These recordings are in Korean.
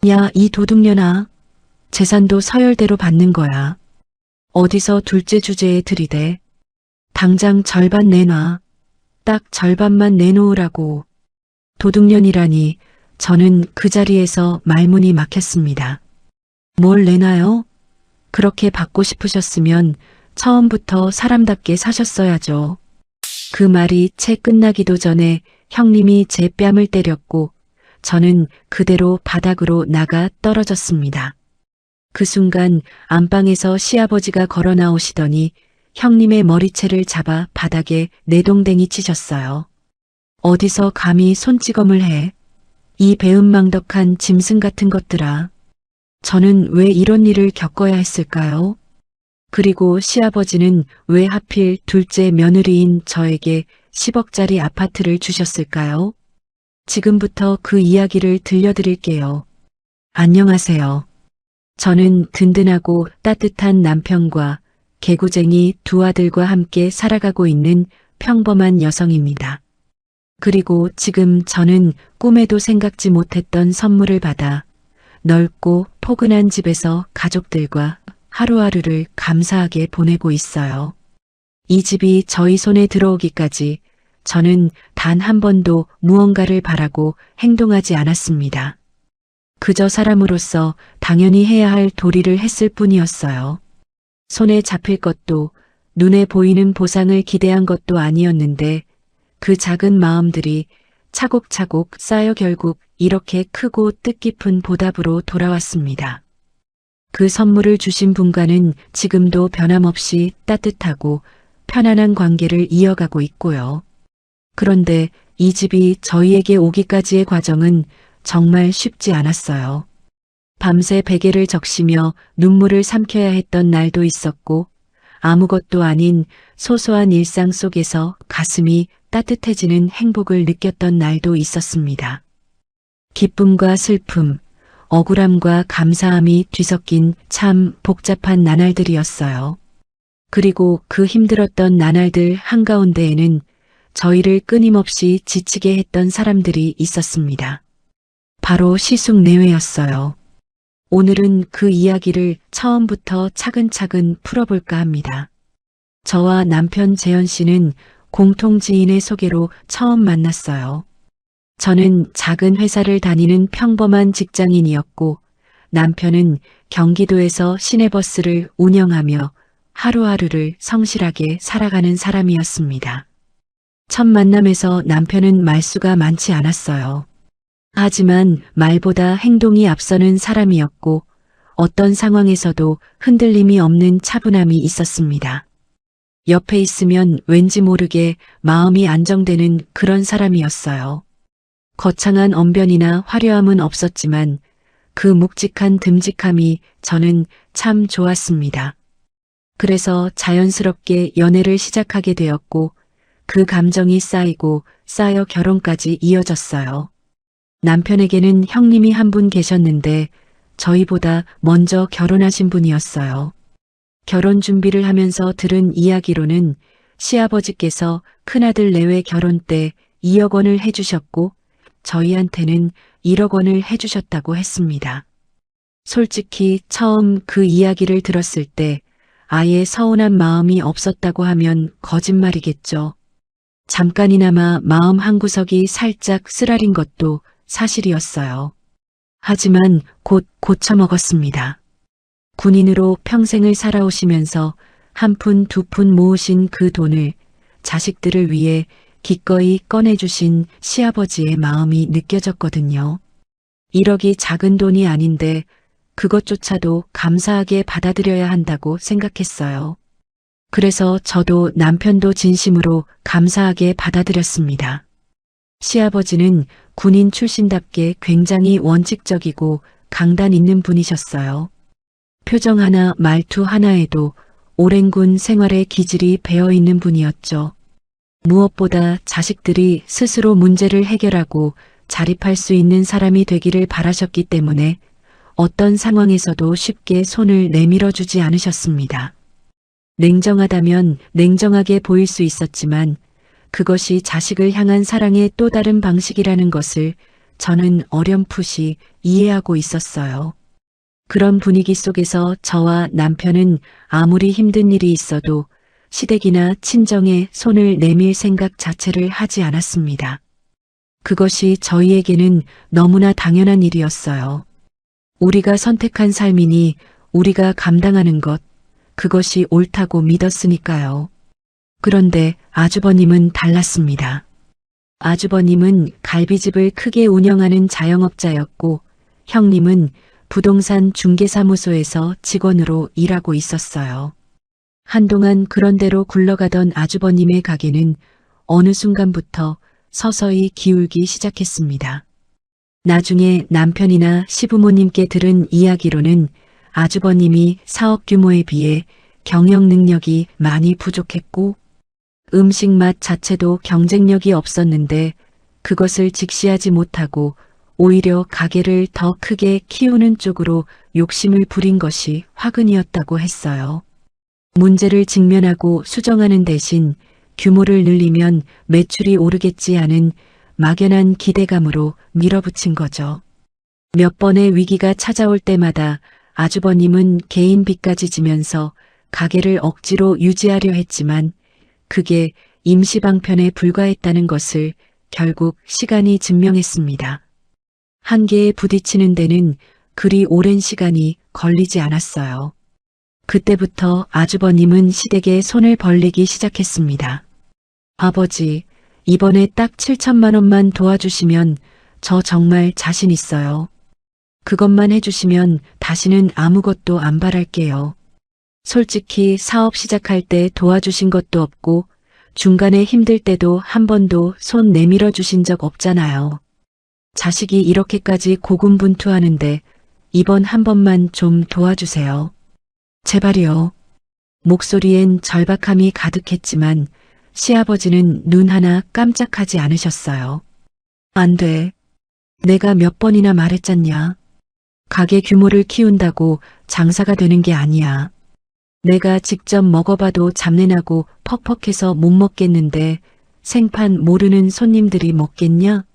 야, 이 도둑년아. 재산도 서열대로 받는 거야. 어디서 둘째 주제에 들이대. 당장 절반 내놔. 딱 절반만 내놓으라고. 도둑년이라니 저는 그 자리에서 말문이 막혔습니다. 뭘 내놔요? 그렇게 받고 싶으셨으면 처음부터 사람답게 사셨어야죠. 그 말이 채 끝나기도 전에 형님이 제 뺨을 때렸고 저는 그대로 바닥으로 나가 떨어졌습니다. 그 순간 안방에서 시아버지가 걸어 나오시더니 형님의 머리채를 잡아 바닥에 내동댕이 치셨어요. 어디서 감히 손찌검을 해? 이 배은망덕한 짐승 같은 것들아. 저는 왜 이런 일을 겪어야 했을까요? 그리고 시아버지는 왜 하필 둘째 며느리인 저에게 10억짜리 아파트를 주셨을까요? 지금부터 그 이야기를 들려드릴게요. 안녕하세요. 저는 든든하고 따뜻한 남편과 개구쟁이 두 아들과 함께 살아가고 있는 평범한 여성입니다. 그리고 지금 저는 꿈에도 생각지 못했던 선물을 받아 넓고 포근한 집에서 가족들과 하루하루를 감사하게 보내고 있어요. 이 집이 저희 손에 들어오기까지 저는 단 한 번도 무언가를 바라고 행동하지 않았습니다. 그저 사람으로서 당연히 해야 할 도리를 했을 뿐이었어요. 손에 잡힐 것도 눈에 보이는 보상을 기대한 것도 아니었는데 그 작은 마음들이 차곡차곡 쌓여 결국 이렇게 크고 뜻깊은 보답으로 돌아왔습니다. 그 선물을 주신 분과는 지금도 변함없이 따뜻하고 편안한 관계를 이어가고 있고요. 그런데 이 집이 저희에게 오기까지의 과정은 정말 쉽지 않았어요. 밤새 베개를 적시며 눈물을 삼켜야 했던 날도 있었고 아무것도 아닌 소소한 일상 속에서 가슴이 따뜻해지는 행복을 느꼈던 날도 있었습니다. 기쁨과 슬픔, 억울함과 감사함이 뒤섞인 참 복잡한 나날들이었어요. 그리고 그 힘들었던 나날들 한가운데에는 저희를 끊임없이 지치게 했던 사람들이 있었습니다. 바로 시숙내외였어요. 오늘은 그 이야기를 처음부터 차근차근 풀어볼까 합니다. 저와 남편 재현 씨는 공통 지인의 소개로 처음 만났어요. 저는 작은 회사를 다니는 평범한 직장인이었고 남편은 경기도에서 시내버스를 운영하며 하루하루를 성실하게 살아가는 사람이었습니다. 첫 만남에서 남편은 말수가 많지 않았어요. 하지만 말보다 행동이 앞서는 사람이었고 어떤 상황에서도 흔들림이 없는 차분함이 있었습니다. 옆에 있으면 왠지 모르게 마음이 안정되는 그런 사람이었어요. 거창한 언변이나 화려함은 없었지만 그 묵직한 듬직함이 저는 참 좋았습니다. 그래서 자연스럽게 연애를 시작하게 되었고 그 감정이 쌓이고 쌓여 결혼까지 이어졌어요. 남편에게는 형님이 한 분 계셨는데 저희보다 먼저 결혼하신 분이었어요. 결혼 준비를 하면서 들은 이야기로는 시아버지께서 큰아들 내외 결혼 때 2억 원을 해주셨고 저희한테는 1억 원을 해주셨다고 했습니다. 솔직히 처음 그 이야기를 들었을 때 아예 서운한 마음이 없었다고 하면 거짓말이겠죠. 잠깐이나마 마음 한구석이 살짝 쓰라린 것도 사실이었어요. 하지만 곧 고쳐먹었습니다. 군인으로 평생을 살아오시면서 한 푼 두 푼 모으신 그 돈을 자식들을 위해 기꺼이 꺼내주신 시아버지의 마음이 느껴졌거든요. 1억이 작은 돈이 아닌데 그것조차도 감사하게 받아들여야 한다고 생각했어요. 그래서 저도 남편도 진심으로 감사하게 받아들였습니다. 시아버지는 군인 출신답게 굉장히 원칙적이고 강단 있는 분이셨어요. 표정 하나 말투 하나에도 오랜 군 생활의 기질이 배어있는 분이었죠. 무엇보다 자식들이 스스로 문제를 해결하고 자립할 수 있는 사람이 되기를 바라셨기 때문에 어떤 상황에서도 쉽게 손을 내밀어 주지 않으셨습니다. 냉정하다면 냉정하게 보일 수 있었지만 그것이 자식을 향한 사랑의 또 다른 방식이라는 것을 저는 어렴풋이 이해하고 있었어요. 그런 분위기 속에서 저와 남편은 아무리 힘든 일이 있어도 시댁이나 친정에 손을 내밀 생각 자체를 하지 않았습니다. 그것이 저희에게는 너무나 당연한 일이었어요. 우리가 선택한 삶이니 우리가 감당하는 것, 그것이 옳다고 믿었으니까요. 그런데 아주버님은 달랐습니다. 아주버님은 갈비집을 크게 운영하는 자영업자였고, 형님은 부동산 중개사무소에서 직원으로 일하고 있었어요. 한동안 그런 대로 굴러가던 아주버님의 가게는 어느 순간부터 서서히 기울기 시작했습니다. 나중에 남편이나 시부모님께 들은 이야기로는 아주버님이 사업 규모에 비해 경영 능력이 많이 부족했고 음식 맛 자체도 경쟁력이 없었는데 그것을 직시하지 못하고 오히려 가게를 더 크게 키우는 쪽으로 욕심을 부린 것이 화근이었다고 했어요. 문제를 직면하고 수정하는 대신 규모를 늘리면 매출이 오르겠지 하는 막연한 기대감으로 밀어붙인 거죠. 몇 번의 위기가 찾아올 때마다 아주버님은 개인 빚까지 지면서 가게를 억지로 유지하려 했지만 그게 임시방편에 불과했다는 것을 결국 시간이 증명했습니다. 한계에 부딪히는 데는 그리 오랜 시간이 걸리지 않았어요. 그때부터 아주버님은 시댁에 손을 벌리기 시작했습니다. 아버지, 이번에 딱 7천만 원만 도와주시면 저 정말 자신 있어요. 그것만 해주시면 다시는 아무것도 안 바랄게요. 솔직히 사업 시작할 때 도와주신 것도 없고 중간에 힘들 때도 한 번도 손 내밀어 주신 적 없잖아요. 자식이 이렇게까지 고군분투하는데 이번 한 번만 좀 도와주세요. 제발이요. 목소리엔 절박함이 가득했지만 시아버지는 눈 하나 깜짝하지 않으셨어요. 안 돼. 내가 몇 번이나 말했잖냐. 가게 규모를 키운다고 장사가 되는 게 아니야. 내가 직접 먹어봐도 잡내나고 퍽퍽해서 못 먹겠는데 생판 모르는 손님들이 먹겠냐?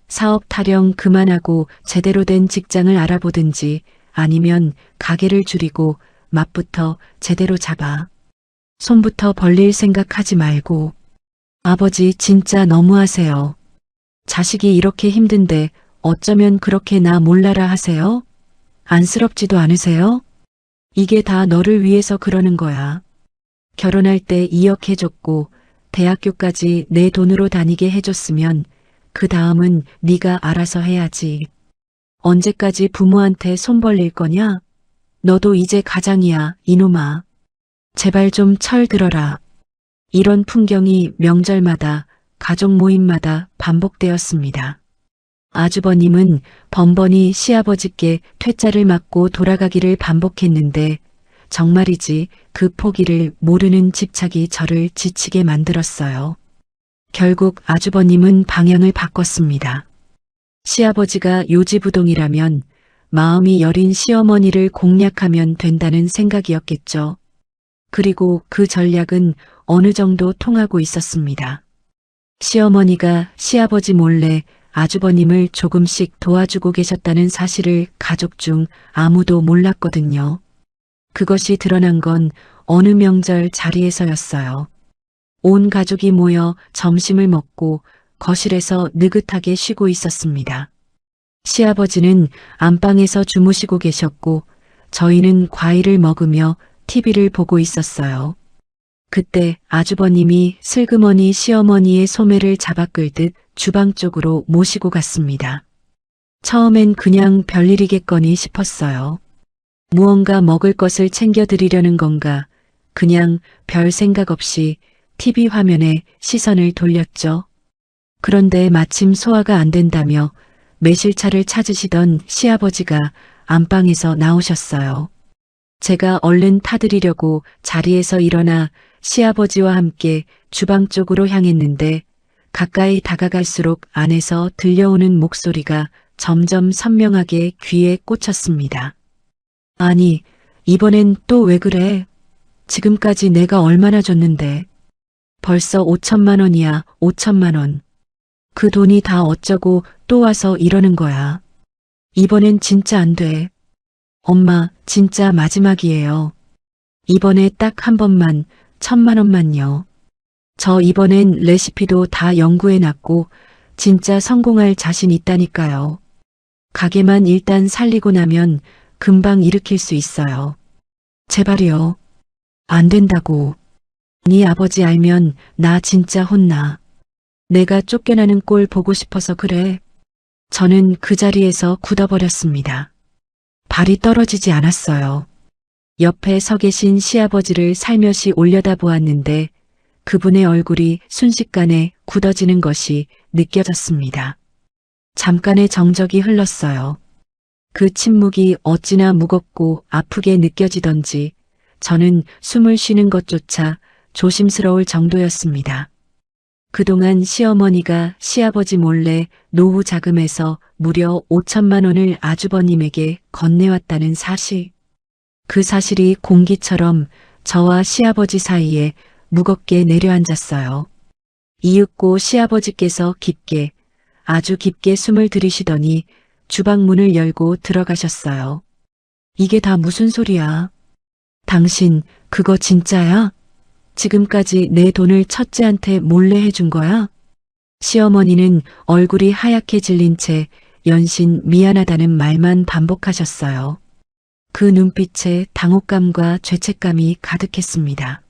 사업 타령 그만하고 제대로 된 직장을 알아보든지 아니면 가게를 줄이고 맛부터 제대로 잡아. 손부터 벌릴 생각하지 말고. 아버지 진짜 너무하세요. 자식이 이렇게 힘든데 어쩌면 그렇게 나 몰라라 하세요? 안쓰럽지도 않으세요? 이게 다 너를 위해서 그러는 거야. 결혼할 때 2억 해줬고 대학교까지 내 돈으로 다니게 해줬으면 그 다음은 네가 알아서 해야지. 언제까지 부모한테 손 벌릴 거냐? 너도 이제 가장이야, 이놈아. 제발 좀 철 들어라. 이런 풍경이 명절마다 가족 모임마다 반복되었습니다. 아주버님은 번번이 시아버지께 퇴짜를 맞고 돌아가기를 반복했는데 정말이지 그 포기를 모르는 집착이 저를 지치게 만들었어요. 결국 아주버님은 방향을 바꿨습니다. 시아버지가 요지부동이라면 마음이 여린 시어머니를 공략하면 된다는 생각이었겠죠. 그리고 그 전략은 어느 정도 통하고 있었습니다. 시어머니가 시아버지 몰래 아주버님을 조금씩 도와주고 계셨다는 사실을 가족 중 아무도 몰랐거든요. 그것이 드러난 건 어느 명절 자리에서였어요. 온 가족이 모여 점심을 먹고 거실에서 느긋하게 쉬고 있었습니다. 시아버지는 안방에서 주무시고 계셨고 저희는 과일을 먹으며 TV를 보고 있었어요. 그때 아주버님이 슬그머니 시어머니의 소매를 잡아 끌듯 주방 쪽으로 모시고 갔습니다. 처음엔 그냥 별일이겠거니 싶었어요. 무언가 먹을 것을 챙겨드리려는 건가, 그냥 별 생각 없이 TV 화면에 시선을 돌렸죠. 그런데 마침 소화가 안 된다며 매실차를 찾으시던 시아버지가 안방에서 나오셨어요. 제가 얼른 타드리려고 자리에서 일어나 시아버지와 함께 주방 쪽으로 향했는데 가까이 다가갈수록 안에서 들려오는 목소리가 점점 선명하게 귀에 꽂혔습니다. 아니, 이번엔 또 왜 그래? 지금까지 내가 얼마나 줬는데. 벌써 5천만 원이야, 5천만 원. 그 돈이 다 어쩌고 또 와서 이러는 거야. 이번엔 진짜 안 돼. 엄마, 진짜 마지막이에요. 이번에 딱 한 번만, 1,000만 원만요. 저 이번엔 레시피도 다 연구해 놨고 진짜 성공할 자신 있다니까요. 가게만 일단 살리고 나면 금방 일으킬 수 있어요. 제발이요. 안 된다고. 네 아버지 알면 나 진짜 혼나. 내가 쫓겨나는 꼴 보고 싶어서 그래. 저는 그 자리에서 굳어버렸습니다. 발이 떨어지지 않았어요. 옆에 서 계신 시아버지를 살며시 올려다보았는데 그분의 얼굴이 순식간에 굳어지는 것이 느껴졌습니다. 잠깐의 정적이 흘렀어요. 그 침묵이 어찌나 무겁고 아프게 느껴지던지 저는 숨을 쉬는 것조차 조심스러울 정도였습니다. 그동안 시어머니가 시아버지 몰래 노후 자금에서 무려 5,000만 원을 아주버님에게 건네왔다는 사실. 그 사실이 공기처럼 저와 시아버지 사이에 무겁게 내려앉았어요. 이윽고 시아버지께서 깊게, 아주 깊게 숨을 들이쉬더니 주방 문을 열고 들어가셨어요. 이게 다 무슨 소리야? 당신 그거 진짜야? 지금까지 내 돈을 첫째한테 몰래 해준 거야? 시어머니는 얼굴이 하얗게 질린 채 연신 미안하다는 말만 반복하셨어요. 그 눈빛에 당혹감과 죄책감이 가득했습니다.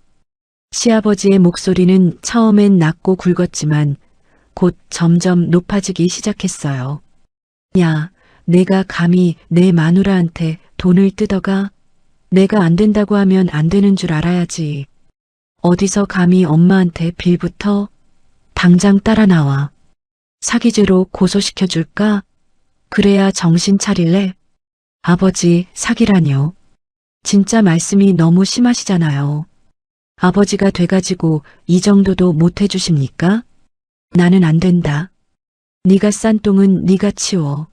시아버지의 목소리는 처음엔 낮고 굵었지만 곧 점점 높아지기 시작했어요. 야, 내가 감히 내 마누라한테 돈을 뜯어가? 내가 안 된다고 하면 안 되는 줄 알아야지. 어디서 감히 엄마한테 빌붙어? 당장 따라 나와. 사기죄로 고소시켜줄까? 그래야 정신 차릴래? 아버지, 사기라뇨. 진짜 말씀이 너무 심하시잖아요. 아버지가 돼가지고 이 정도도 못 해주십니까? 나는 안 된다. 네가 싼 똥은 네가 치워.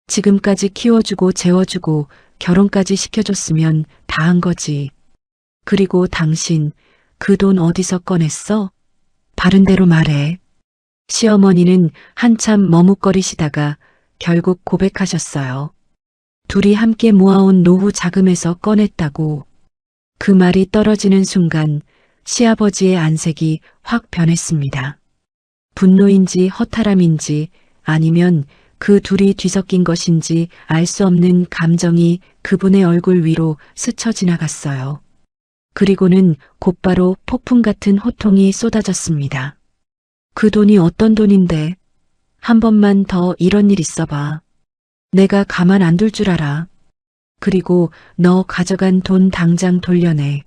지금까지 키워주고 재워주고 결혼까지 시켜줬으면 다 한 거지. 그리고 당신 그 돈 어디서 꺼냈어? 바른 대로 말해. 시어머니는 한참 머뭇거리시다가 결국 고백하셨어요. 둘이 함께 모아온 노후 자금에서 꺼냈다고. 그 말이 떨어지는 순간 시아버지의 안색이 확 변했습니다. 분노인지 허탈함인지 아니면 그 둘이 뒤섞인 것인지 알 수 없는 감정이 그분의 얼굴 위로 스쳐 지나갔어요. 그리고는 곧바로 폭풍 같은 호통이 쏟아졌습니다. 그 돈이 어떤 돈인데? 한 번만 더 이런 일 있어봐. 내가 가만 안 둘 줄 알아. 그리고 너 가져간 돈 당장 돌려내.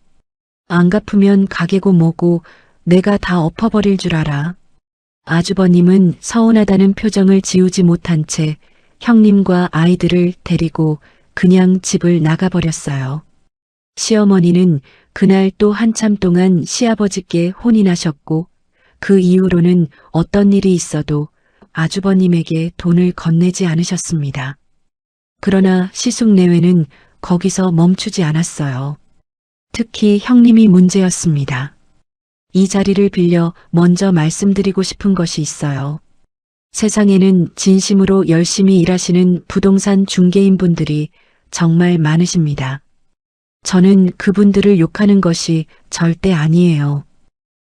안 갚으면 가게고 뭐고 내가 다 엎어버릴 줄 알아. 아주버님은 서운하다는 표정을 지우지 못한 채 형님과 아이들을 데리고 그냥 집을 나가버렸어요. 시어머니는 그날 또 한참 동안 시아버지께 혼인하셨고 그 이후로는 어떤 일이 있어도 아주버님에게 돈을 건네지 않으셨습니다. 그러나 시숙내외는 거기서 멈추지 않았어요. 특히 형님이 문제였습니다. 이 자리를 빌려 먼저 말씀드리고 싶은 것이 있어요. 세상에는 진심으로 열심히 일하시는 부동산 중개인분들이 정말 많으십니다. 저는 그분들을 욕하는 것이 절대 아니에요.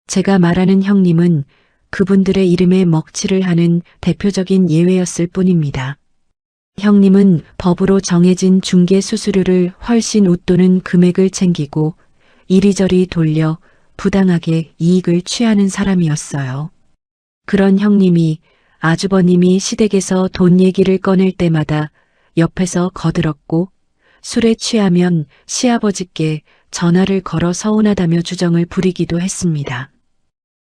제가 말하는 형님은 그분들의 이름에 먹칠을 하는 대표적인 예외였을 뿐입니다. 형님은 법으로 정해진 중개 수수료를 훨씬 웃도는 금액을 챙기고 이리저리 돌려 부당하게 이익을 취하는 사람이었어요. 그런 형님이 아주버님이 시댁에서 돈 얘기를 꺼낼 때마다 옆에서 거들었고 술에 취하면 시아버지께 전화를 걸어 서운하다며 주정을 부리기도 했습니다.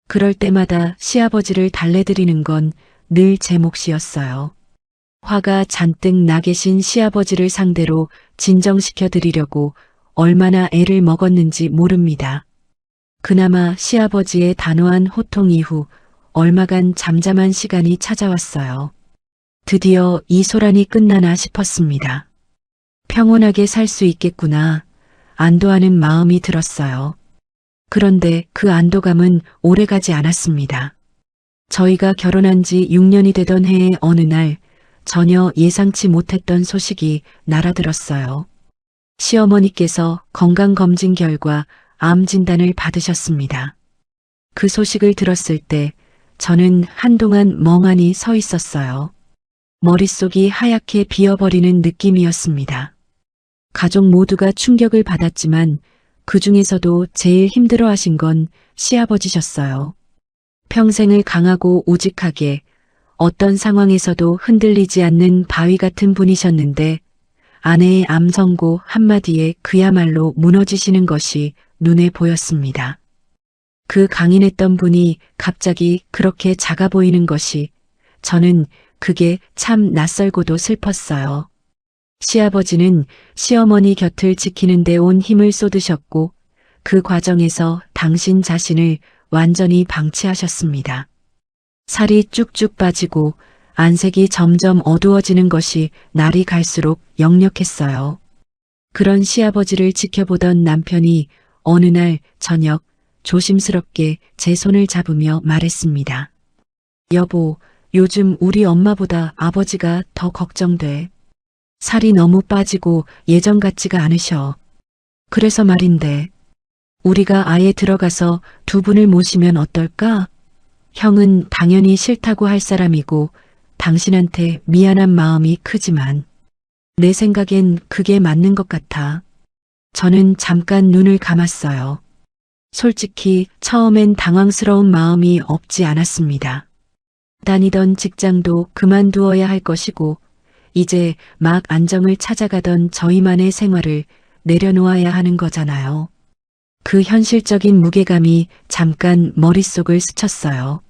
그럴 때마다 시아버지를 달래드리는 건 늘 제 몫이었어요. 화가 잔뜩 나 계신 시아버지를 상대로 진정시켜 드리려고 얼마나 애를 먹었는지 모릅니다. 그나마 시아버지의 단호한 호통 이후 얼마간 잠잠한 시간이 찾아왔어요. 드디어 이 소란이 끝나나 싶었습니다. 평온하게 살 수 있겠구나. 안도하는 마음이 들었어요. 그런데 그 안도감은 오래가지 않았습니다. 저희가 결혼한 지 6년이 되던 해의 어느 날 전혀 예상치 못했던 소식이 날아들었어요. 시어머니께서 건강검진 결과 암 진단을 받으셨습니다. 그 소식을 들었을 때 저는 한동안 멍하니 서 있었어요. 머릿속이 하얗게 비어버리는 느낌이었습니다. 가족 모두가 충격을 받았지만 그 중에서도 제일 힘들어하신 건 시아버지셨어요. 평생을 강하고 우직하게 어떤 상황에서도 흔들리지 않는 바위 같은 분이셨는데 아내의 암 선고 한마디에 그야말로 무너지시는 것이 눈에 보였습니다. 그 강인했던 분이 갑자기 그렇게 작아 보이는 것이 저는 그게 참 낯설고도 슬펐어요. 시아버지는 시어머니 곁을 지키는 데 온 힘을 쏟으셨고 그 과정에서 당신 자신을 완전히 방치하셨습니다. 살이 쭉쭉 빠지고 안색이 점점 어두워지는 것이 날이 갈수록 역력했어요. 그런 시아버지를 지켜보던 남편이 어느 날 저녁 조심스럽게 제 손을 잡으며 말했습니다. 여보, 요즘 우리 엄마보다 아버지가 더 걱정돼. 살이 너무 빠지고 예전 같지가 않으셔. 그래서 말인데 우리가 아예 들어가서 두 분을 모시면 어떨까? 형은 당연히 싫다고 할 사람이고 당신한테 미안한 마음이 크지만 내 생각엔 그게 맞는 것 같아. 저는 잠깐 눈을 감았어요. 솔직히 처음엔 당황스러운 마음이 없지 않았습니다. 다니던 직장도 그만두어야 할 것이고 이제 막 안정을 찾아가던 저희만의 생활을 내려놓아야 하는 거잖아요. 그 현실적인 무게감이 잠깐 머릿속을 스쳤어요.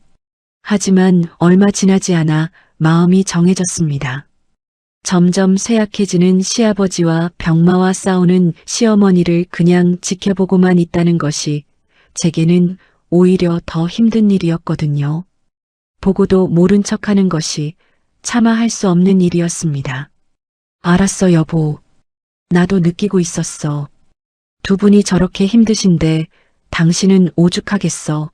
하지만 얼마 지나지 않아 마음이 정해졌습니다. 점점 쇠약해지는 시아버지와 병마와 싸우는 시어머니를 그냥 지켜보고만 있다는 것이 제게는 오히려 더 힘든 일이었거든요. 보고도 모른 척하는 것이 차마 할 수 없는 일이었습니다. 알았어, 여보. 나도 느끼고 있었어. 두 분이 저렇게 힘드신데 당신은 오죽하겠어.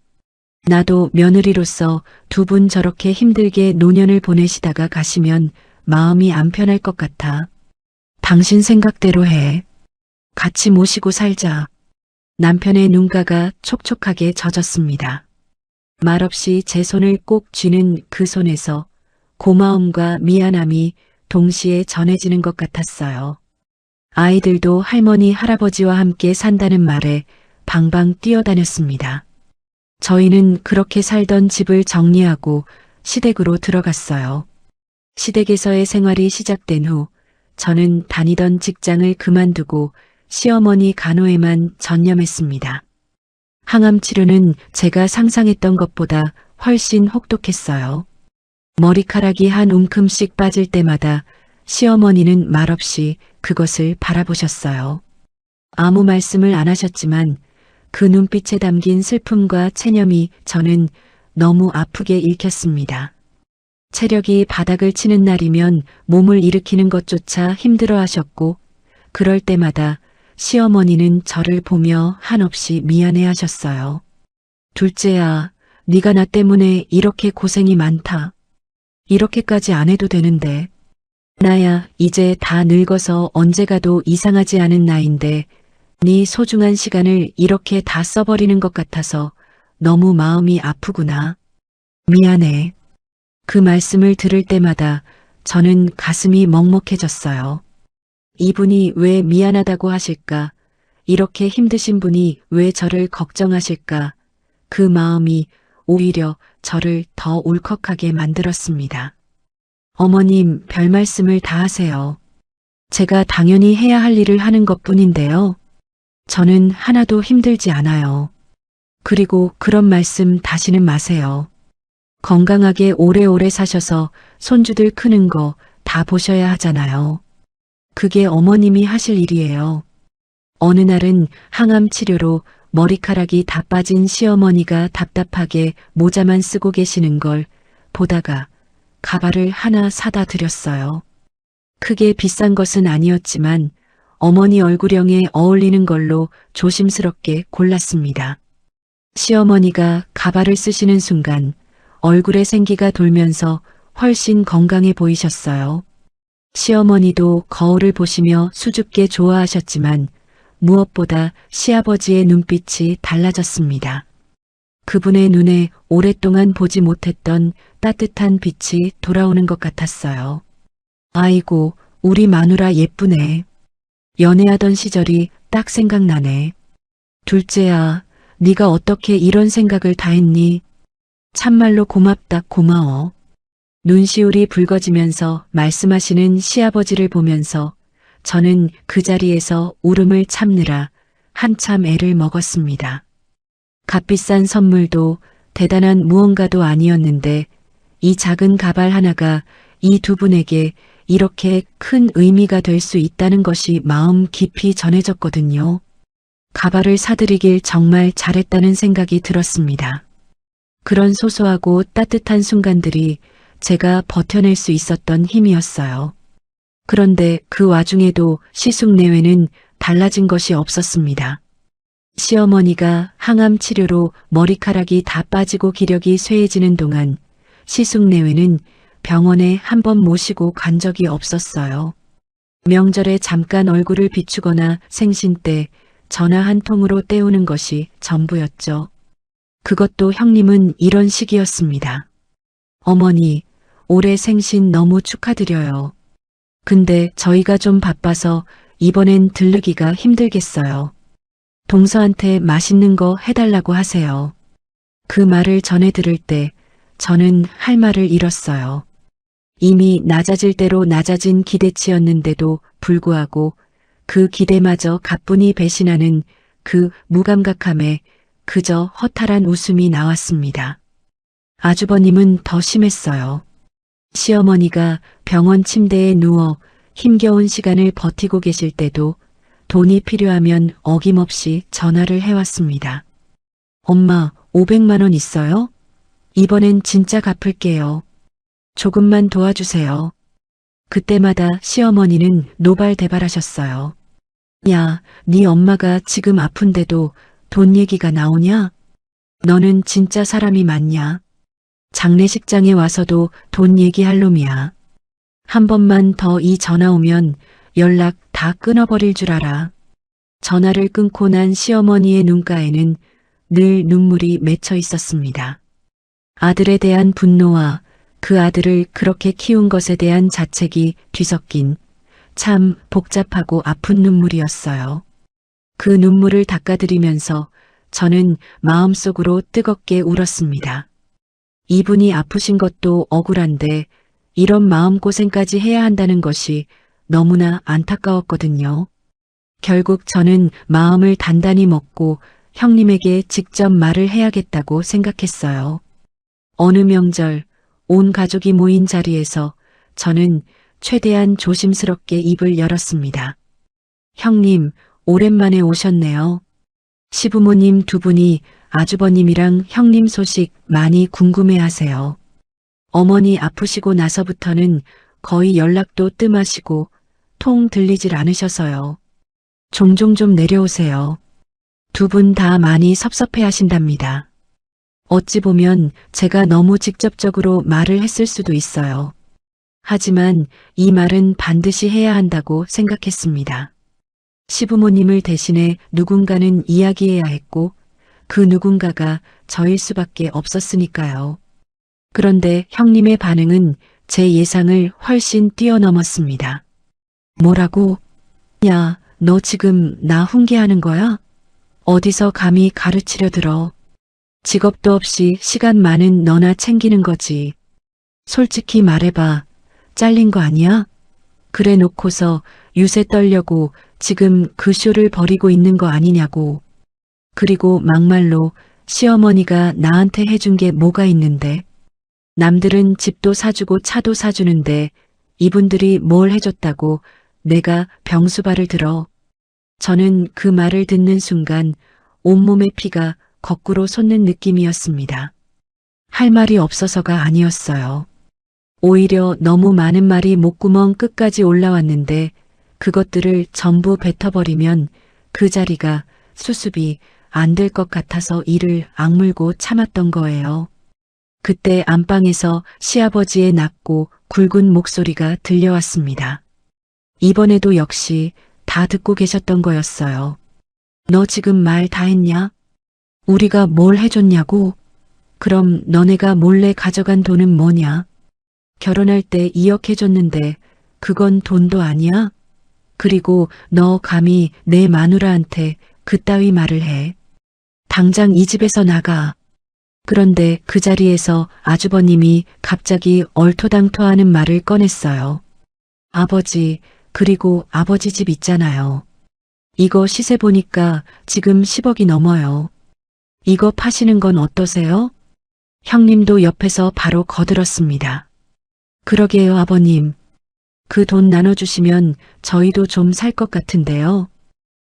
나도 며느리로서 두 분 저렇게 힘들게 노년을 보내시다가 가시면 마음이 안 편할 것 같아. 당신 생각대로 해. 같이 모시고 살자. 남편의 눈가가 촉촉하게 젖었습니다. 말없이 제 손을 꼭 쥐는 그 손에서 고마움과 미안함이 동시에 전해지는 것 같았어요. 아이들도 할머니, 할아버지와 함께 산다는 말에 방방 뛰어다녔습니다. 저희는 그렇게 살던 집을 정리하고 시댁으로 들어갔어요. 시댁에서의 생활이 시작된 후 저는 다니던 직장을 그만두고 시어머니 간호에만 전념했습니다. 항암 치료는 제가 상상했던 것보다 훨씬 혹독했어요. 머리카락이 한 움큼씩 빠질 때마다 시어머니는 말없이 그것을 바라보셨어요. 아무 말씀을 안 하셨지만 그 눈빛에 담긴 슬픔과 체념이 저는 너무 아프게 읽혔습니다. 체력이 바닥을 치는 날이면 몸을 일으키는 것조차 힘들어 하셨고 그럴 때마다 시어머니는 저를 보며 한없이 미안해 하셨어요. 둘째야, 네가 나 때문에 이렇게 고생이 많다. 이렇게까지 안 해도 되는데. 나야 이제 다 늙어서 언제 가도 이상하지 않은 나이인데 네 소중한 시간을 이렇게 다 써버리는 것 같아서 너무 마음이 아프구나. 미안해. 그 말씀을 들을 때마다 저는 가슴이 먹먹해졌어요. 이분이 왜 미안하다고 하실까? 이렇게 힘드신 분이 왜 저를 걱정하실까? 그 마음이 오히려 저를 더 울컥하게 만들었습니다. 어머님, 별 말씀을 다 하세요. 제가 당연히 해야 할 일을 하는 것뿐인데요. 저는 하나도 힘들지 않아요. 그리고 그런 말씀 다시는 마세요. 건강하게 오래오래 사셔서 손주들 크는 거 다 보셔야 하잖아요. 그게 어머님이 하실 일이에요. 어느 날은 항암 치료로 머리카락이 다 빠진 시어머니가 답답하게 모자만 쓰고 계시는 걸 보다가 가발을 하나 사다 드렸어요. 크게 비싼 것은 아니었지만 어머니 얼굴형에 어울리는 걸로 조심스럽게 골랐습니다. 시어머니가 가발을 쓰시는 순간 얼굴에 생기가 돌면서 훨씬 건강해 보이셨어요. 시어머니도 거울을 보시며 수줍게 좋아하셨지만 무엇보다 시아버지의 눈빛이 달라졌습니다. 그분의 눈에 오랫동안 보지 못했던 따뜻한 빛이 돌아오는 것 같았어요. 아이고, 우리 마누라 예쁘네. 연애하던 시절이 딱 생각나네. 둘째야, 네가 어떻게 이런 생각을 다 했니? 참말로 고맙다, 고마워. 눈시울이 붉어지면서 말씀하시는 시아버지를 보면서 저는 그 자리에서 울음을 참느라 한참 애를 먹었습니다. 값비싼 선물도 대단한 무언가도 아니었는데 이 작은 가발 하나가 이 두 분에게 이렇게 큰 의미가 될 수 있다는 것이 마음 깊이 전해졌거든요. 가발을 사드리길 정말 잘했다는 생각이 들었습니다. 그런 소소하고 따뜻한 순간들이 제가 버텨낼 수 있었던 힘이었어요. 그런데 그 와중에도 시숙 내외는 달라진 것이 없었습니다. 시어머니가 항암 치료로 머리카락이 다 빠지고 기력이 쇠해지는 동안 시숙 내외는 병원에 한 번 모시고 간 적이 없었어요. 명절에 잠깐 얼굴을 비추거나 생신 때 전화 한 통으로 때우는 것이 전부였죠. 그것도 형님은 이런 식이었습니다. 어머니, 올해 생신 너무 축하드려요. 근데 저희가 좀 바빠서 이번엔 들르기가 힘들겠어요. 동서한테 맛있는 거 해달라고 하세요. 그 말을 전해 들을 때 저는 할 말을 잃었어요. 이미 낮아질 대로 낮아진 기대치였는데도 불구하고 그 기대마저 가뿐히 배신하는 그 무감각함에 그저 허탈한 웃음이 나왔습니다. 아주버님은 더 심했어요. 시어머니가 병원 침대에 누워 힘겨운 시간을 버티고 계실 때도 돈이 필요하면 어김없이 전화를 해왔습니다. 엄마, 500만 원 있어요? 이번엔 진짜 갚을게요. 조금만 도와주세요. 그때마다 시어머니는 노발대발하셨어요. 야, 네 엄마가 지금 아픈데도 돈 얘기가 나오냐? 너는 진짜 사람이 맞냐? 장례식장에 와서도 돈 얘기할 놈이야. 한 번만 더 이 전화 오면 연락 다 끊어버릴 줄 알아. 전화를 끊고 난 시어머니의 눈가에는 늘 눈물이 맺혀 있었습니다. 아들에 대한 분노와 그 아들을 그렇게 키운 것에 대한 자책이 뒤섞인 참 복잡하고 아픈 눈물이었어요. 그 눈물을 닦아드리면서 저는 마음속으로 뜨겁게 울었습니다. 이분이 아프신 것도 억울한데 이런 마음고생까지 해야 한다는 것이 너무나 안타까웠거든요. 결국 저는 마음을 단단히 먹고 형님에게 직접 말을 해야겠다고 생각했어요. 어느 명절 온 가족이 모인 자리에서 저는 최대한 조심스럽게 입을 열었습니다. 형님, 오랜만에 오셨네요. 시부모님 두 분이 아주버님이랑 형님 소식 많이 궁금해하세요. 어머니 아프시고 나서부터는 거의 연락도 뜸하시고 통 들리질 않으셔서요. 종종 좀 내려오세요. 두 분 다 많이 섭섭해하신답니다. 어찌 보면 제가 너무 직접적으로 말을 했을 수도 있어요. 하지만 이 말은 반드시 해야 한다고 생각했습니다. 시부모님을 대신해 누군가는 이야기해야 했고 그 누군가가 저일 수밖에 없었으니까요. 그런데 형님의 반응은 제 예상을 훨씬 뛰어넘었습니다. 뭐라고? 야, 너 지금 나 훈계하는 거야? 어디서 감히 가르치려 들어. 직업도 없이 시간 많은 너나 챙기는 거지. 솔직히 말해봐. 잘린 거 아니야? 그래 놓고서 유세 떨려고 지금 그 쇼를 벌이고 있는 거 아니냐고. 그리고 막말로 시어머니가 나한테 해준 게 뭐가 있는데. 남들은 집도 사주고 차도 사주는데 이분들이 뭘 해줬다고 내가 병수발을 들어. 저는 그 말을 듣는 순간 온몸의 피가 거꾸로 솟는 느낌이었습니다. 할 말이 없어서가 아니었어요. 오히려 너무 많은 말이 목구멍 끝까지 올라왔는데 그것들을 전부 뱉어버리면 그 자리가 수습이 안 될 것 같아서 이를 악물고 참았던 거예요. 그때 안방에서 시아버지의 낮고 굵은 목소리가 들려왔습니다. 이번에도 역시 다 듣고 계셨던 거였어요. 너 지금 말 다 했냐? 우리가 뭘 해줬냐고? 그럼 너네가 몰래 가져간 돈은 뭐냐? 결혼할 때 2억 해줬는데 그건 돈도 아니야? 그리고 너 감히 내 마누라한테 그따위 말을 해. 당장 이 집에서 나가. 그런데 그 자리에서 아주버님이 갑자기 얼토당토하는 말을 꺼냈어요. 아버지, 그리고 아버지 집 있잖아요. 이거 시세 보니까 지금 10억이 넘어요. 이거 파시는 건 어떠세요? 형님도 옆에서 바로 거들었습니다. 그러게요, 아버님. 그 돈 나눠주시면 저희도 좀 살 것 같은데요.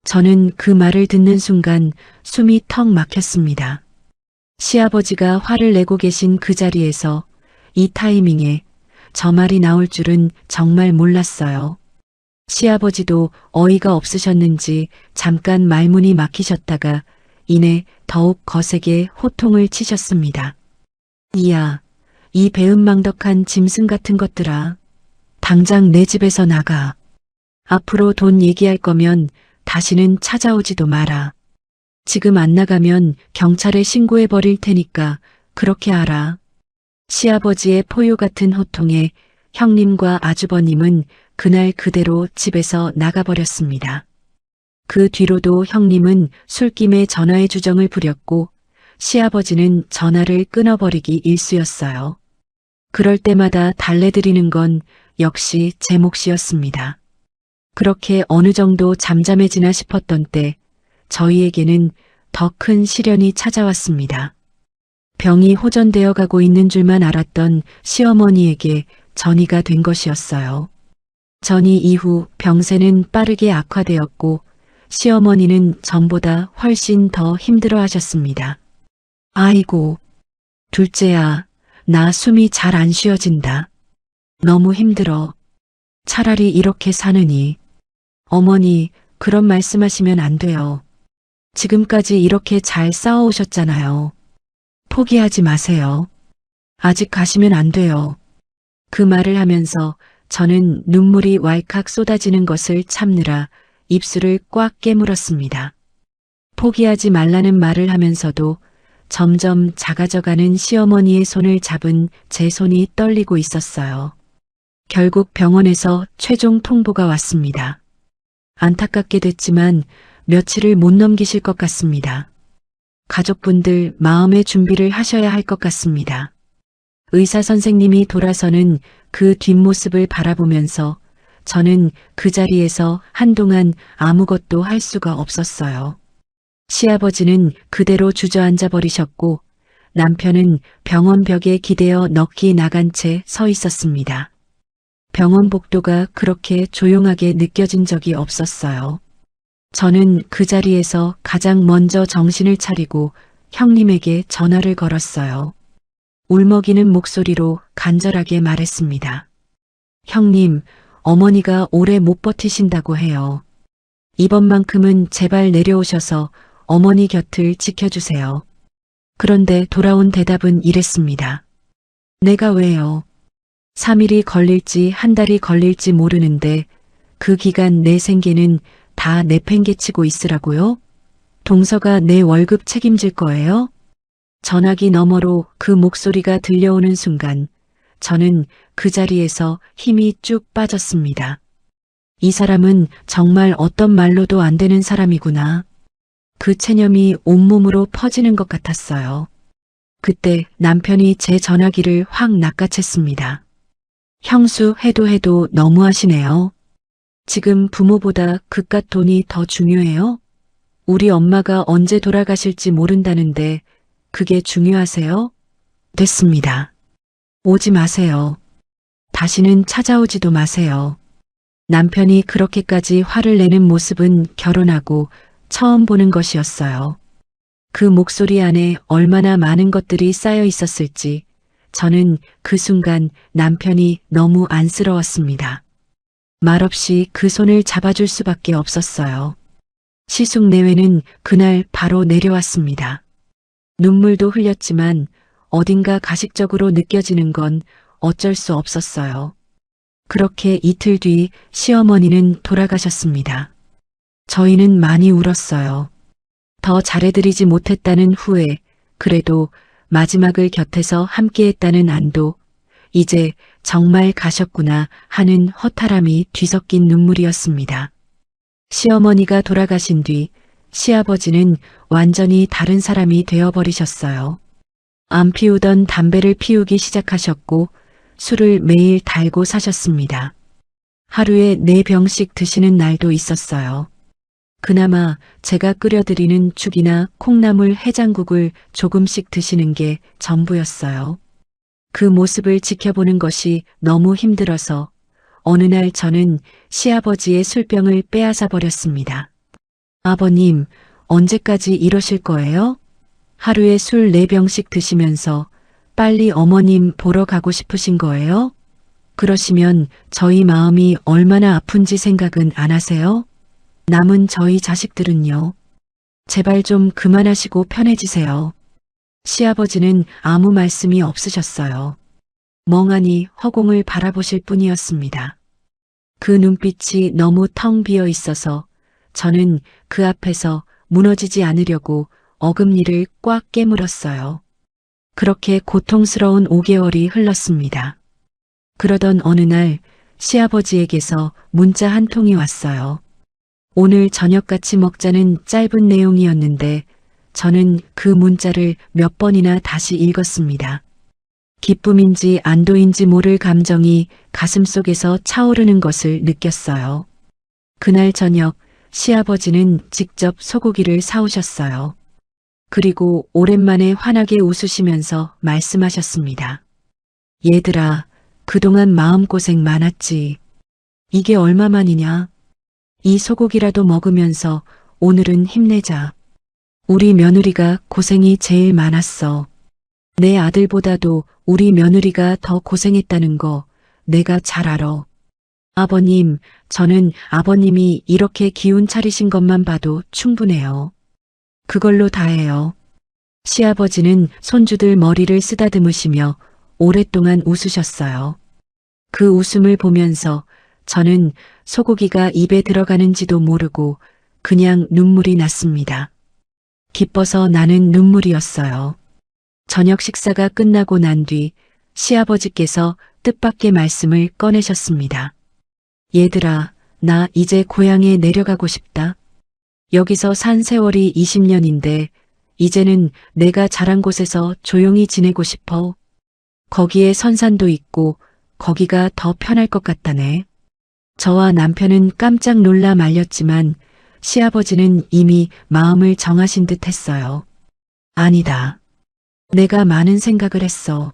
저는 그 말을 듣는 순간 숨이 턱 막혔습니다. 시아버지가 화를 내고 계신 그 자리에서 이 타이밍에 저 말이 나올 줄은 정말 몰랐어요. 시아버지도 어이가 없으셨는지 잠깐 말문이 막히셨다가 이내 더욱 거세게 호통을 치셨습니다. 이야, 이 배은망덕한 짐승 같은 것들아. 당장 내 집에서 나가. 앞으로 돈 얘기할 거면 다시는 찾아오지도 마라. 지금 안 나가면 경찰에 신고해 버릴 테니까 그렇게 알아. 시아버지의 포효 같은 호통에 형님과 아주버님은 그날 그대로 집에서 나가버렸습니다. 그 뒤로도 형님은 술김에 전화의 주정을 부렸고 시아버지는 전화를 끊어버리기 일쑤였어요. 그럴 때마다 달래드리는 건 역시 제 몫이었습니다. 그렇게 어느 정도 잠잠해지나 싶었던 때 저희에게는 더 큰 시련이 찾아왔습니다. 병이 호전되어 가고 있는 줄만 알았던 시어머니에게 전이가 된 것이었어요. 전이 이후 병세는 빠르게 악화되었고 시어머니는 전보다 훨씬 더 힘들어 하셨습니다. 아이고, 둘째야, 나 숨이 잘 안 쉬어진다. 너무 힘들어. 차라리 이렇게 사느니. 어머니, 그런 말씀하시면 안 돼요. 지금까지 이렇게 잘 싸워오셨잖아요. 포기하지 마세요. 아직 가시면 안 돼요. 그 말을 하면서 저는 눈물이 왈칵 쏟아지는 것을 참느라 입술을 꽉 깨물었습니다. 포기하지 말라는 말을 하면서도 점점 작아져가는 시어머니의 손을 잡은 제 손이 떨리고 있었어요. 결국 병원에서 최종 통보가 왔습니다. 안타깝게 됐지만 며칠을 못 넘기실 것 같습니다. 가족분들 마음의 준비를 하셔야 할 것 같습니다. 의사 선생님이 돌아서는 그 뒷모습을 바라보면서 저는 그 자리에서 한동안 아무것도 할 수가 없었어요. 시아버지는 그대로 주저앉아 버리셨고 남편은 병원 벽에 기대어 넋이 나간 채 서 있었습니다. 병원 복도가 그렇게 조용하게 느껴진 적이 없었어요. 저는 그 자리에서 가장 먼저 정신을 차리고 형님에게 전화를 걸었어요. 울먹이는 목소리로 간절하게 말했습니다. 형님, 어머니가 오래 못 버티신다고 해요. 이번만큼은 제발 내려오셔서 어머니 곁을 지켜주세요. 그런데 돌아온 대답은 이랬습니다. 내가 왜요? 3일이 걸릴지 한 달이 걸릴지 모르는데 그 기간 내 생계는 다 내팽개치고 있으라고요? 동서가 내 월급 책임질 거예요? 전화기 너머로 그 목소리가 들려오는 순간 저는 그 자리에서 힘이 쭉 빠졌습니다. 이 사람은 정말 어떤 말로도 안 되는 사람이구나. 그 체념이 온몸으로 퍼지는 것 같았어요. 그때 남편이 제 전화기를 확 낚아챘습니다. 형수 해도 너무하시네요. 지금 부모보다 그깟 돈이 더 중요해요? 우리 엄마가 언제 돌아가실지 모른다는데 그게 중요하세요? 됐습니다. 오지 마세요. 다시는 찾아오지도 마세요. 남편이 그렇게까지 화를 내는 모습은 결혼하고 처음 보는 것이었어요. 그 목소리 안에 얼마나 많은 것들이 쌓여 있었을지 저는 그 순간 남편이 너무 안쓰러웠습니다. 말없이 그 손을 잡아줄 수밖에 없었어요. 시숙 내외는 그날 바로 내려왔습니다. 눈물도 흘렸지만 어딘가 가식적으로 느껴지는 건 어쩔 수 없었어요. 그렇게 이틀 뒤 시어머니는 돌아가셨습니다. 저희는 많이 울었어요. 더 잘해드리지 못했다는 후회, 그래도 마지막을 곁에서 함께했다는 안도, 이제 정말 가셨구나 하는 허탈함이 뒤섞인 눈물이었습니다. 시어머니가 돌아가신 뒤 시아버지는 완전히 다른 사람이 되어버리셨어요. 안 피우던 담배를 피우기 시작하셨고 술을 매일 달고 사셨습니다. 하루에 4병씩 드시는 날도 있었어요. 그나마 제가 끓여드리는 죽이나 콩나물 해장국을 조금씩 드시는 게 전부였어요. 그 모습을 지켜보는 것이 너무 힘들어서 어느 날 저는 시아버지의 술병을 빼앗아 버렸습니다. 아버님, 언제까지 이러실 거예요? 하루에 술 4병씩 드시면서 빨리 어머님 보러 가고 싶으신 거예요? 그러시면 저희 마음이 얼마나 아픈지 생각은 안 하세요? 남은 저희 자식들은요. 제발 좀 그만하시고 편해지세요. 시아버지는 아무 말씀이 없으셨어요. 멍하니 허공을 바라보실 뿐이었습니다. 그 눈빛이 너무 텅 비어 있어서 저는 그 앞에서 무너지지 않으려고 어금니를 꽉 깨물었어요. 그렇게 고통스러운 5개월이 흘렀습니다. 그러던 어느 날 시아버지에게서 문자 한 통이 왔어요. 오늘 저녁 같이 먹자는 짧은 내용이었는데 저는 그 문자를 몇 번이나 다시 읽었습니다. 기쁨인지 안도인지 모를 감정이 가슴속에서 차오르는 것을 느꼈어요. 그날 저녁 시아버지는 직접 소고기를 사오셨어요. 그리고 오랜만에 환하게 웃으시면서 말씀하셨습니다. 얘들아, 그동안 마음고생 많았지. 이게 얼마만이냐? 이 소고기라도 먹으면서 오늘은 힘내자. 우리 며느리가 고생이 제일 많았어. 내 아들보다도 우리 며느리가 더 고생했다는 거 내가 잘 알아. 아버님, 저는 아버님이 이렇게 기운 차리신 것만 봐도 충분해요. 그걸로 다해요. 시아버지는 손주들 머리를 쓰다듬으시며 오랫동안 웃으셨어요. 그 웃음을 보면서 저는 소고기가 입에 들어가는지도 모르고 그냥 눈물이 났습니다. 기뻐서 나는 눈물이었어요. 저녁 식사가 끝나고 난 뒤 시아버지께서 뜻밖의 말씀을 꺼내셨습니다. 얘들아, 나 이제 고향에 내려가고 싶다. 여기서 산 세월이 20년인데 이제는 내가 자란 곳에서 조용히 지내고 싶어. 거기에 선산도 있고 거기가 더 편할 것 같다네. 저와 남편은 깜짝 놀라 말렸지만 시아버지는 이미 마음을 정하신 듯 했어요. 아니다. 내가 많은 생각을 했어.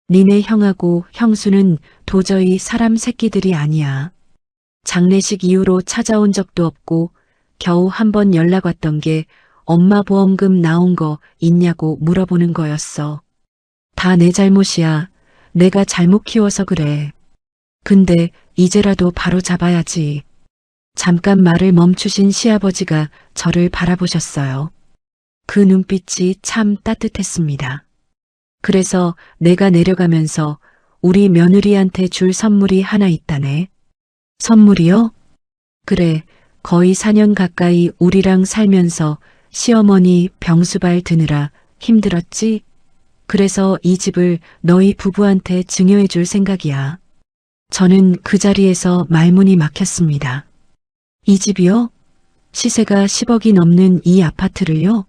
니네 형하고 형수는 도저히 사람 새끼들이 아니야. 장례식 이후로 찾아온 적도 없고 겨우 한 번 연락 왔던 게 엄마 보험금 나온 거 있냐고 물어보는 거였어. 다 내 잘못이야. 내가 잘못 키워서 그래. 근데 이제라도 바로 잡아야지. 잠깐 말을 멈추신 시아버지가 저를 바라보셨어요. 그 눈빛이 참 따뜻했습니다. 그래서 내가 내려가면서 우리 며느리한테 줄 선물이 하나 있다네. 선물이요? 그래, 거의 4년 가까이 우리랑 살면서 시어머니 병수발 드느라 힘들었지? 그래서 이 집을 너희 부부한테 증여해 줄 생각이야. 저는 그 자리에서 말문이 막혔습니다. 이 집이요? 시세가 10억이 넘는 이 아파트를요?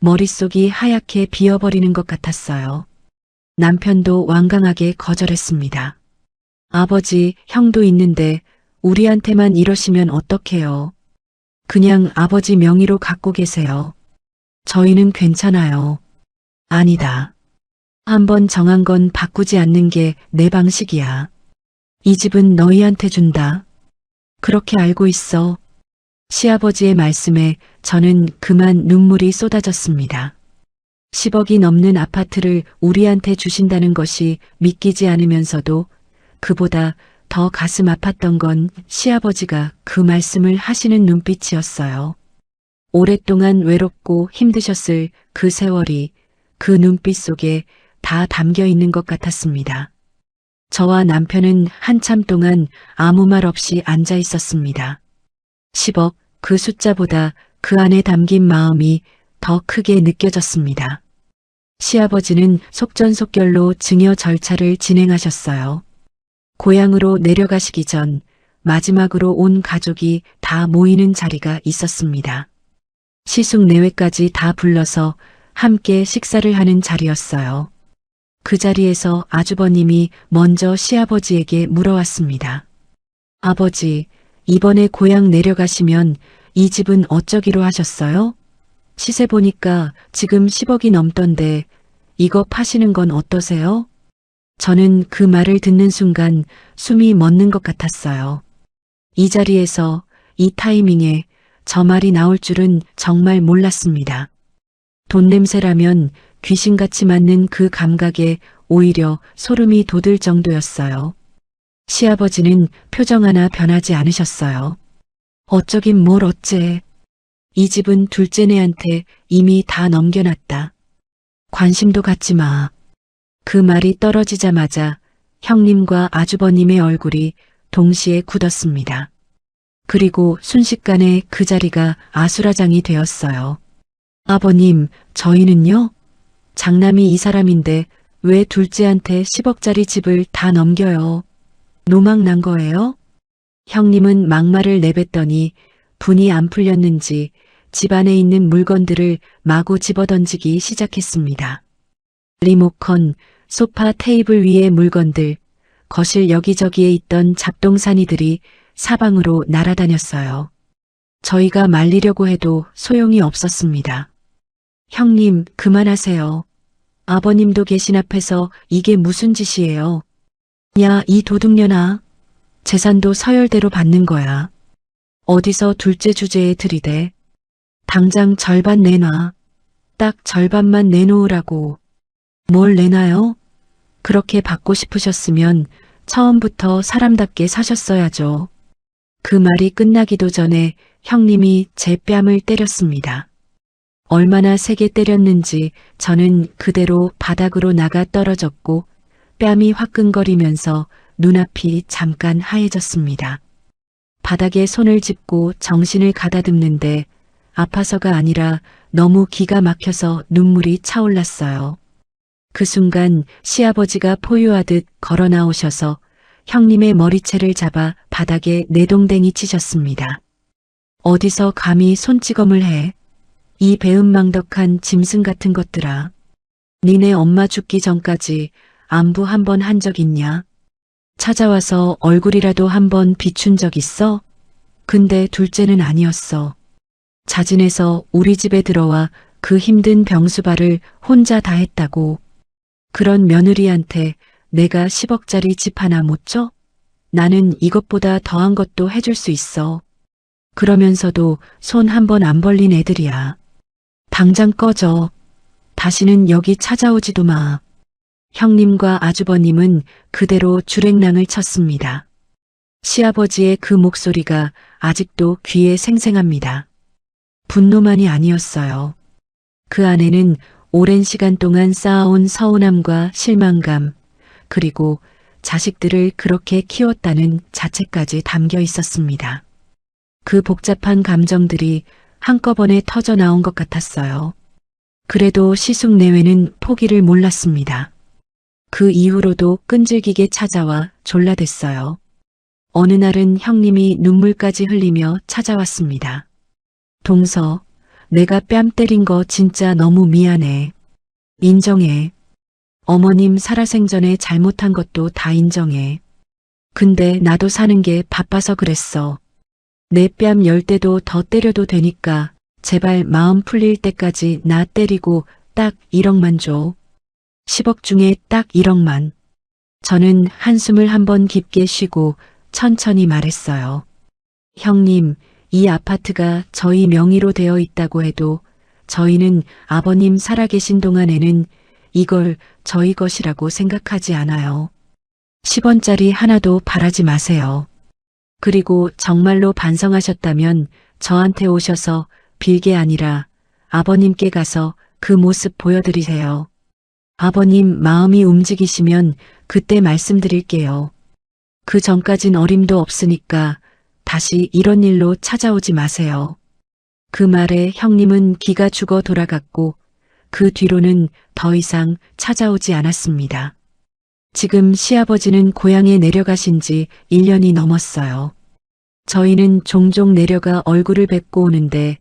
머릿속이 하얗게 비어버리는 것 같았어요. 남편도 완강하게 거절했습니다. 아버지, 형도 있는데 우리한테만 이러시면 어떡해요. 그냥 아버지 명의로 갖고 계세요. 저희는 괜찮아요. 아니다. 한번 정한 건 바꾸지 않는 게 내 방식이야. 이 집은 너희한테 준다. 그렇게 알고 있어. 시아버지의 말씀에 저는 그만 눈물이 쏟아졌습니다. 10억이 넘는 아파트를 우리한테 주신다는 것이 믿기지 않으면서도 그보다 더 가슴 아팠던 건 시아버지가 그 말씀을 하시는 눈빛이었어요. 오랫동안 외롭고 힘드셨을 그 세월이 그 눈빛 속에 다 담겨 있는 것 같았습니다. 저와 남편은 한참 동안 아무 말 없이 앉아 있었습니다. 10억, 그 숫자보다 그 안에 담긴 마음이 더 크게 느껴졌습니다. 시아버지는 속전속결로 증여 절차를 진행하셨어요. 고향으로 내려가시기 전 마지막으로 온 가족이 다 모이는 자리가 있었습니다. 시숙 내외까지 다 불러서 함께 식사를 하는 자리였어요. 그 자리에서 아주버님이 먼저 시아버지에게 물어왔습니다. 아버지, 이번에 고향 내려가시면 이 집은 어쩌기로 하셨어요? 시세 보니까 지금 10억이 넘던데 이거 파시는 건 어떠세요? 저는 그 말을 듣는 순간 숨이 멎는 것 같았어요. 이 자리에서 이 타이밍에 저 말이 나올 줄은 정말 몰랐습니다. 돈 냄새라면 귀신같이 맞는 그 감각에 오히려 소름이 돋을 정도였어요. 시아버지는 표정 하나 변하지 않으셨어요. 어쩌긴 뭘 어째. 이 집은 둘째네한테 이미 다 넘겨놨다. 관심도 갖지 마. 그 말이 떨어지자마자 형님과 아주버님의 얼굴이 동시에 굳었습니다. 그리고 순식간에 그 자리가 아수라장이 되었어요. 아버님, 저희는요? 장남이 이 사람인데 왜 둘째한테 10억짜리 집을 다 넘겨요? 노망 난 거예요? 형님은 막말을 내뱉더니 분이 안 풀렸는지 집안에 있는 물건들을 마구 집어던지기 시작했습니다. 리모컨, 소파 테이블 위의 물건들, 거실 여기저기에 있던 잡동사니들이 사방으로 날아다녔어요. 저희가 말리려고 해도 소용이 없었습니다. 형님, 그만하세요. 아버님도 계신 앞에서 이게 무슨 짓이에요? 야, 이 도둑년아. 재산도 서열대로 받는 거야. 어디서 둘째 주제에 들이대. 당장 절반 내놔. 딱 절반만 내놓으라고. 뭘 내놔요? 그렇게 받고 싶으셨으면 처음부터 사람답게 사셨어야죠. 그 말이 끝나기도 전에 형님이 제 뺨을 때렸습니다. 얼마나 세게 때렸는지 저는 그대로 바닥으로 나가 떨어졌고 뺨이 화끈거리면서 눈앞이 잠깐 하얘졌습니다. 바닥에 손을 짚고 정신을 가다듬는데 아파서가 아니라 너무 기가 막혀서 눈물이 차올랐어요. 그 순간 시아버지가 포효하듯 걸어 나오셔서 형님의 머리채를 잡아 바닥에 내동댕이 치셨습니다. 어디서 감히 손찌검을 해? 이 배은망덕한 짐승 같은 것들아. 니네 엄마 죽기 전까지 안부 한 번 한 적 있냐? 찾아와서 얼굴이라도 한 번 비춘 적 있어? 근데 둘째는 아니었어. 자진해서 우리 집에 들어와 그 힘든 병수발을 혼자 다 했다고. 그런 며느리한테 내가 10억짜리 집 하나 못 줘? 나는 이것보다 더한 것도 해줄 수 있어. 그러면서도 손 한 번 안 벌린 애들이야. 당장 꺼져. 다시는 여기 찾아오지도 마. 형님과 아주버님은 그대로 주랭랑을 쳤습니다. 시아버지의 그 목소리가 아직도 귀에 생생합니다. 분노만이 아니었어요. 그 안에는 오랜 시간 동안 쌓아온 서운함과 실망감, 그리고 자식들을 그렇게 키웠다는 자체까지 담겨 있었습니다. 그 복잡한 감정들이 한꺼번에 터져 나온 것 같았어요. 그래도 시숙 내외는 포기를 몰랐습니다. 그 이후로도 끈질기게 찾아와 졸라댔어요. 어느 날은 형님이 눈물까지 흘리며 찾아왔습니다. 동서, 내가 뺨 때린 거 진짜 너무 미안해. 인정해. 어머님 살아생전에 잘못한 것도 다 인정해. 근데 나도 사는 게 바빠서 그랬어. 내 뺨 10대도 더 때려도 되니까 제발 마음 풀릴 때까지 나 때리고 딱 1억만 줘. 10억 중에 딱 1억만. 저는 한숨을 한번 깊게 쉬고 천천히 말했어요. 형님, 이 아파트가 저희 명의로 되어 있다고 해도 저희는 아버님 살아계신 동안에는 이걸 저희 것이라고 생각하지 않아요. 10원짜리 하나도 바라지 마세요. 그리고 정말로 반성하셨다면 저한테 오셔서 빌게 아니라 아버님께 가서 그 모습 보여드리세요. 아버님 마음이 움직이시면 그때 말씀드릴게요. 그 전까진 어림도 없으니까 다시 이런 일로 찾아오지 마세요. 그 말에 형님은 기가 죽어 돌아갔고 그 뒤로는 더 이상 찾아오지 않았습니다. 지금 시아버지는 고향에 내려가신 지 1년이 넘었어요. 저희는 종종 내려가 얼굴을 뵙고 오는데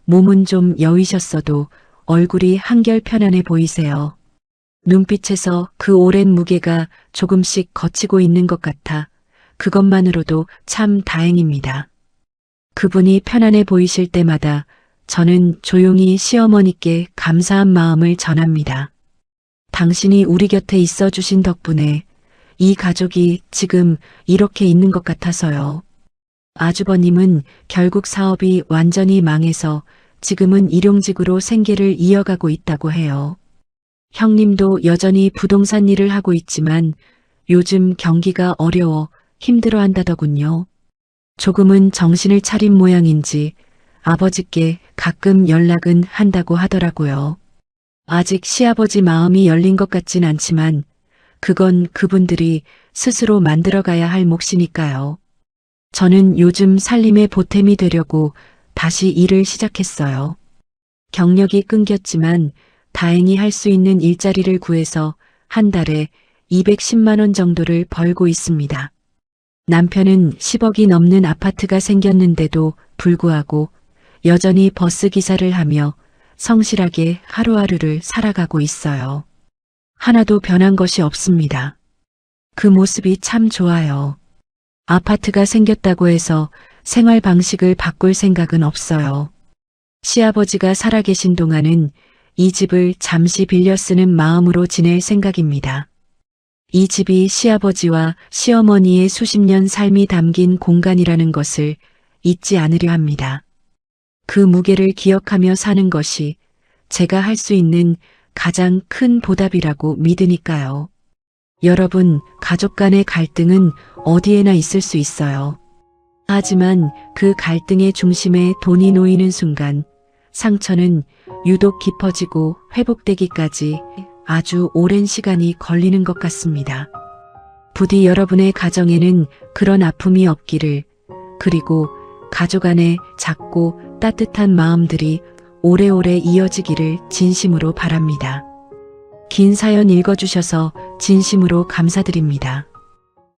몸은 좀 여위셨어도 얼굴이 한결 편안해 보이세요. 눈빛에서 그 오랜 무게가 조금씩 걷히고 있는 것 같아 그것만으로도 참 다행입니다. 그분이 편안해 보이실 때마다 저는 조용히 시어머니께 감사한 마음을 전합니다. 당신이 우리 곁에 있어 주신 덕분에 이 가족이 지금 이렇게 있는 것 같아서요. 아주버님은 결국 사업이 완전히 망해서 지금은 일용직으로 생계를 이어가고 있다고 해요. 형님도 여전히 부동산 일을 하고 있지만 요즘 경기가 어려워 힘들어한다더군요. 조금은 정신을 차린 모양인지 아버지께 가끔 연락은 한다고 하더라고요. 아직 시아버지 마음이 열린 것 같진 않지만 그건 그분들이 스스로 만들어가야 할 몫이니까요. 저는 요즘 살림의 보탬이 되려고 다시 일을 시작했어요. 경력이 끊겼지만 다행히 할 수 있는 일자리를 구해서 한 달에 210만 원 정도를 벌고 있습니다. 남편은 10억이 넘는 아파트가 생겼는데도 불구하고 여전히 버스 기사를 하며 성실하게 하루하루를 살아가고 있어요. 하나도 변한 것이 없습니다. 그 모습이 참 좋아요. 아파트가 생겼다고 해서 생활 방식을 바꿀 생각은 없어요. 시아버지가 살아계신 동안은 이 집을 잠시 빌려 쓰는 마음으로 지낼 생각입니다. 이 집이 시아버지와 시어머니의 수십 년 삶이 담긴 공간이라는 것을 잊지 않으려 합니다. 그 무게를 기억하며 사는 것이 제가 할 수 있는 가장 큰 보답이라고 믿으니까요. 여러분, 가족 간의 갈등은 어디에나 있을 수 있어요. 하지만 그 갈등의 중심에 돈이 놓이는 순간 상처는 유독 깊어지고 회복되기까지 아주 오랜 시간이 걸리는 것 같습니다. 부디 여러분의 가정에는 그런 아픔이 없기를, 그리고 가족 안에 작고 따뜻한 마음들이 오래오래 이어지기를 진심으로 바랍니다. 긴 사연 읽어주셔서 진심으로 감사드립니다.